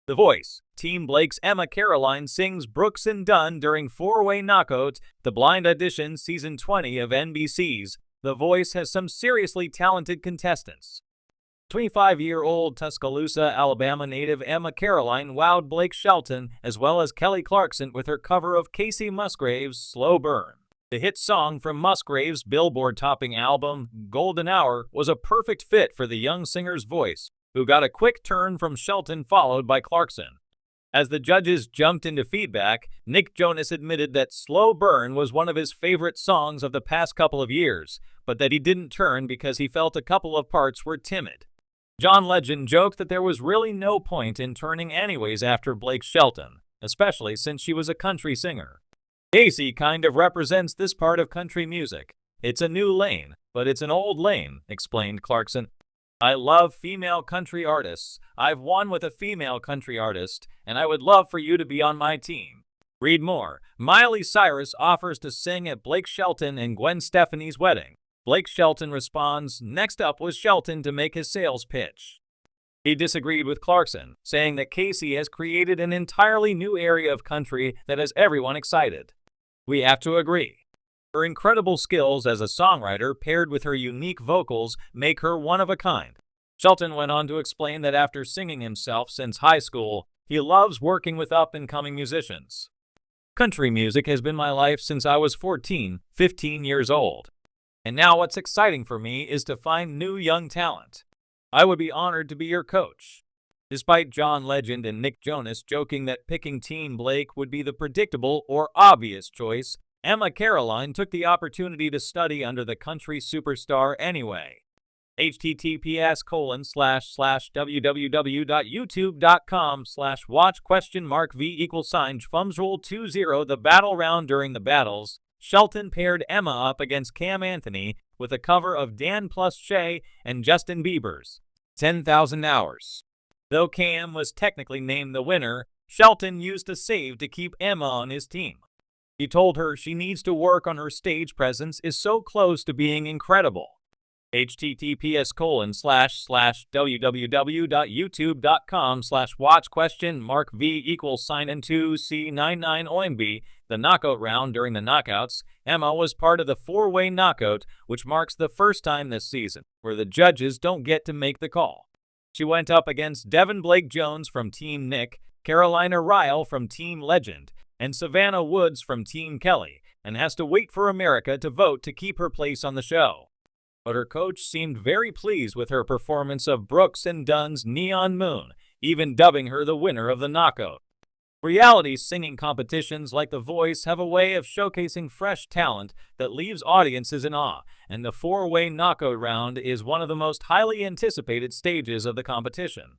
The Voice. Team Blake's Emma Caroline sings Brooks and Dunn during four-way knockout. The Blind Audition Season 20 of NBC's The Voice has some seriously talented contestants. 25-year-old Tuscaloosa, Alabama native Emma Caroline wowed Blake Shelton as well as Kelly Clarkson with her cover of Casey Musgraves' Slow Burn. The hit song from Musgraves' Billboard-topping album, Golden Hour, was a perfect fit for the young singer's voice, who got a quick turn from Shelton followed by Clarkson. As the judges jumped into feedback, Nick Jonas admitted that Slow Burn was one of his favorite songs of the past couple of years, but that he didn't turn because he felt a couple of parts were timid. John Legend joked that there was really no point in turning anyways after Blake Shelton, especially since she was a country singer. Casey kind of represents this part of country music. It's a new lane, but it's an old lane, explained Clarkson. I love female country artists. I've won with a female country artist, and I would love for you to be on my team. Read more. Miley Cyrus offers to sing at Blake Shelton and Gwen Stefani's wedding. Blake Shelton responds, next up was Shelton to make his sales pitch. He disagreed with Clarkson, saying that Casey has created an entirely new area of country that has everyone excited. We have to agree. Her incredible skills as a songwriter paired with her unique vocals make her one of a kind. Shelton went on to explain that after singing himself since high school, he loves working with up-and-coming musicians. Country music has been my life since I was 15 years old. And now what's exciting for me is to find new young talent. I would be honored to be your coach. Despite John Legend and Nick Jonas joking that picking Team Blake would be the predictable or obvious choice, Emma Caroline took the opportunity to study under the country superstar anyway. https://www.youtube.com/watch?v=fumsroll20 The battle round. During the battles, Shelton paired Emma up against Cam Anthony with a cover of Dan plus Shay and Justin Bieber's 10,000 Hours. Though Cam was technically named the winner, Shelton used a save to keep Emma on his team. He told her she needs to work on her stage presence is so close to being incredible. https://www.youtube.com/watch?v=2C99OMB The knockout round. During the knockouts, Emma was part of the four-way knockout, which marks the first time this season where the judges don't get to make the call. She went up against Devin Blake Jones from Team Nick, Carolina Ryle from Team Legend, and Savannah Woods from Team Kelly, and has to wait for America to vote to keep her place on the show. But her coach seemed very pleased with her performance of Brooks and Dunn's Neon Moon, even dubbing her the winner of the knockout. Reality singing competitions like The Voice have a way of showcasing fresh talent that leaves audiences in awe, and the four-way knockout round is one of the most highly anticipated stages of the competition.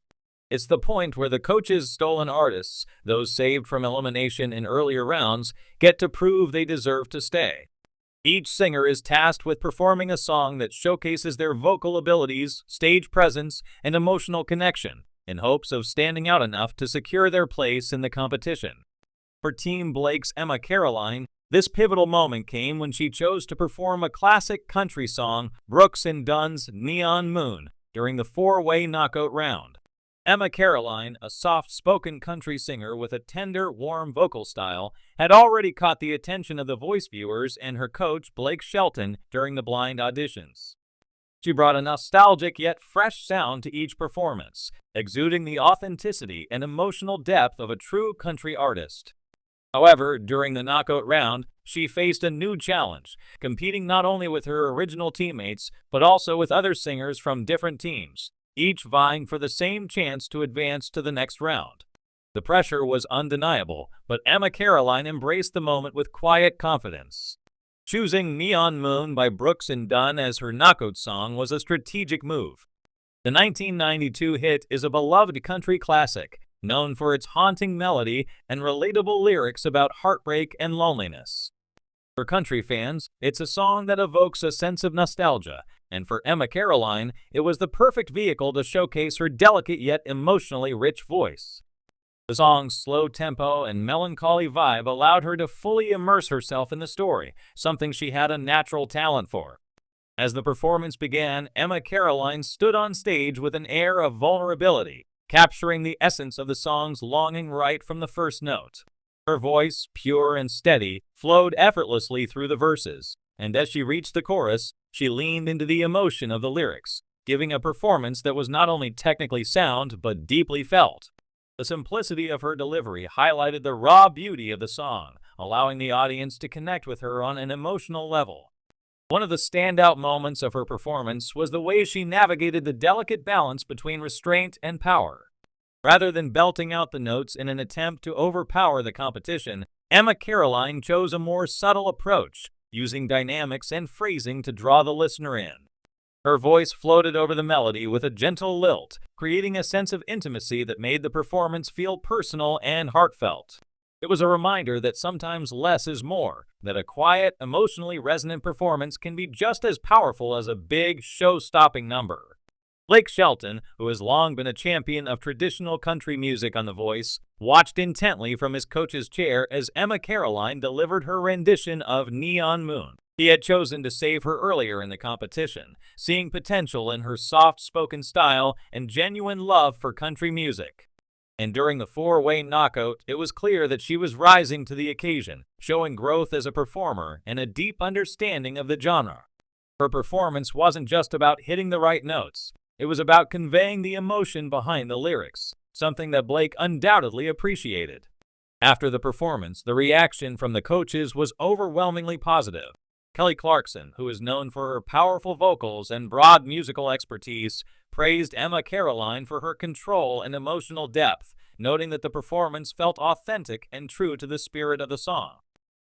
It's the point where the coach's stolen artists, those saved from elimination in earlier rounds, get to prove they deserve to stay. Each singer is tasked with performing a song that showcases their vocal abilities, stage presence, and emotional connection, in hopes of standing out enough to secure their place in the competition. For Team Blake's Emma Caroline, this pivotal moment came when she chose to perform a classic country song, Brooks and Dunn's Neon Moon, during the four-way knockout round. Emma Caroline, a soft-spoken country singer with a tender, warm vocal style, had already caught the attention of the Voice viewers and her coach, Blake Shelton, during the blind auditions. She brought a nostalgic yet fresh sound to each performance, exuding the authenticity and emotional depth of a true country artist. However, during the knockout round, she faced a new challenge, competing not only with her original teammates, but also with other singers from different teams, each vying for the same chance to advance to the next round. The pressure was undeniable, but Emma Caroline embraced the moment with quiet confidence. Choosing Neon Moon by Brooks and Dunn as her knockout song was a strategic move. The 1992 hit is a beloved country classic, known for its haunting melody and relatable lyrics about heartbreak and loneliness. For country fans, it's a song that evokes a sense of nostalgia, and for Emma Caroline, it was the perfect vehicle to showcase her delicate yet emotionally rich voice. The song's slow tempo and melancholy vibe allowed her to fully immerse herself in the story, something she had a natural talent for. As the performance began, Emma Caroline stood on stage with an air of vulnerability, capturing the essence of the song's longing right from the first note. Her voice, pure and steady, flowed effortlessly through the verses, and as she reached the chorus, she leaned into the emotion of the lyrics, giving a performance that was not only technically sound but deeply felt. The simplicity of her delivery highlighted the raw beauty of the song, allowing the audience to connect with her on an emotional level. One of the standout moments of her performance was the way she navigated the delicate balance between restraint and power. Rather than belting out the notes in an attempt to overpower the competition, Emma Caroline chose a more subtle approach, using dynamics and phrasing to draw the listener in. Her voice floated over the melody with a gentle lilt, creating a sense of intimacy that made the performance feel personal and heartfelt. It was a reminder that sometimes less is more, that a quiet, emotionally resonant performance can be just as powerful as a big, show-stopping number. Blake Shelton, who has long been a champion of traditional country music on The Voice, watched intently from his coach's chair as Emma Caroline delivered her rendition of Neon Moon. He had chosen to save her earlier in the competition, seeing potential in her soft-spoken style and genuine love for country music. And during the four-way knockout, it was clear that she was rising to the occasion, showing growth as a performer and a deep understanding of the genre. Her performance wasn't just about hitting the right notes. It was about conveying the emotion behind the lyrics, something that Blake undoubtedly appreciated. After the performance, the reaction from the coaches was overwhelmingly positive. Kelly Clarkson, who is known for her powerful vocals and broad musical expertise, praised Emma Caroline for her control and emotional depth, noting that the performance felt authentic and true to the spirit of the song.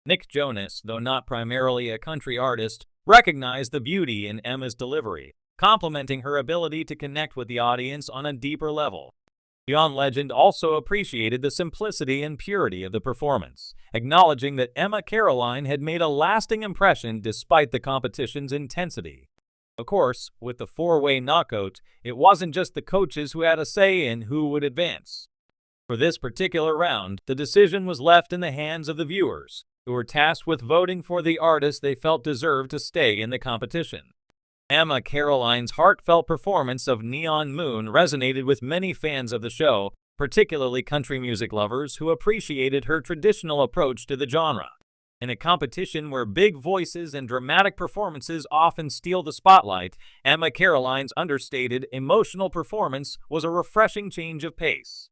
Nick Jonas, though not primarily a country artist, recognized the beauty in Emma's delivery, complimenting her ability to connect with the audience on a deeper level. John Legend also appreciated the simplicity and purity of the performance, acknowledging that Emma Caroline had made a lasting impression despite the competition's intensity. Of course, with the four-way knockout, it wasn't just the coaches who had a say in who would advance. For this particular round, the decision was left in the hands of the viewers, who were tasked with voting for the artist they felt deserved to stay in the competition. Emma Caroline's heartfelt performance of Neon Moon resonated with many fans of the show, particularly country music lovers who appreciated her traditional approach to the genre. In a competition where big voices and dramatic performances often steal the spotlight, Emma Caroline's understated, emotional performance was a refreshing change of pace.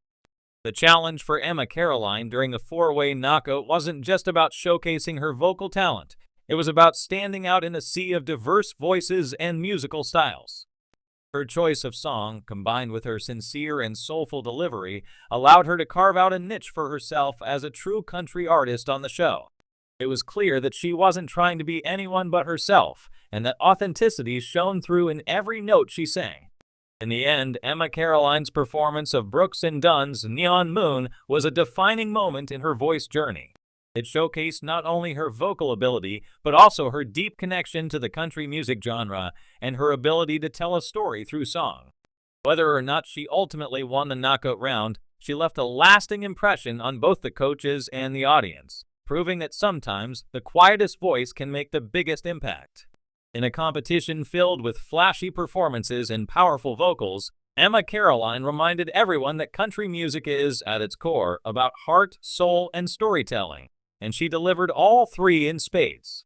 The challenge for Emma Caroline during the four-way knockout wasn't just about showcasing her vocal talent. It was about standing out in a sea of diverse voices and musical styles. Her choice of song, combined with her sincere and soulful delivery, allowed her to carve out a niche for herself as a true country artist on the show. It was clear that she wasn't trying to be anyone but herself, and that authenticity shone through in every note she sang. In the end, Emma Caroline's performance of Brooks and Dunn's Neon Moon was a defining moment in her voice journey. It showcased not only her vocal ability, but also her deep connection to the country music genre and her ability to tell a story through song. Whether or not she ultimately won the knockout round, she left a lasting impression on both the coaches and the audience, proving that sometimes the quietest voice can make the biggest impact. In a competition filled with flashy performances and powerful vocals, Emma Caroline reminded everyone that country music is, at its core, about heart, soul, and storytelling. And she delivered all three in spades.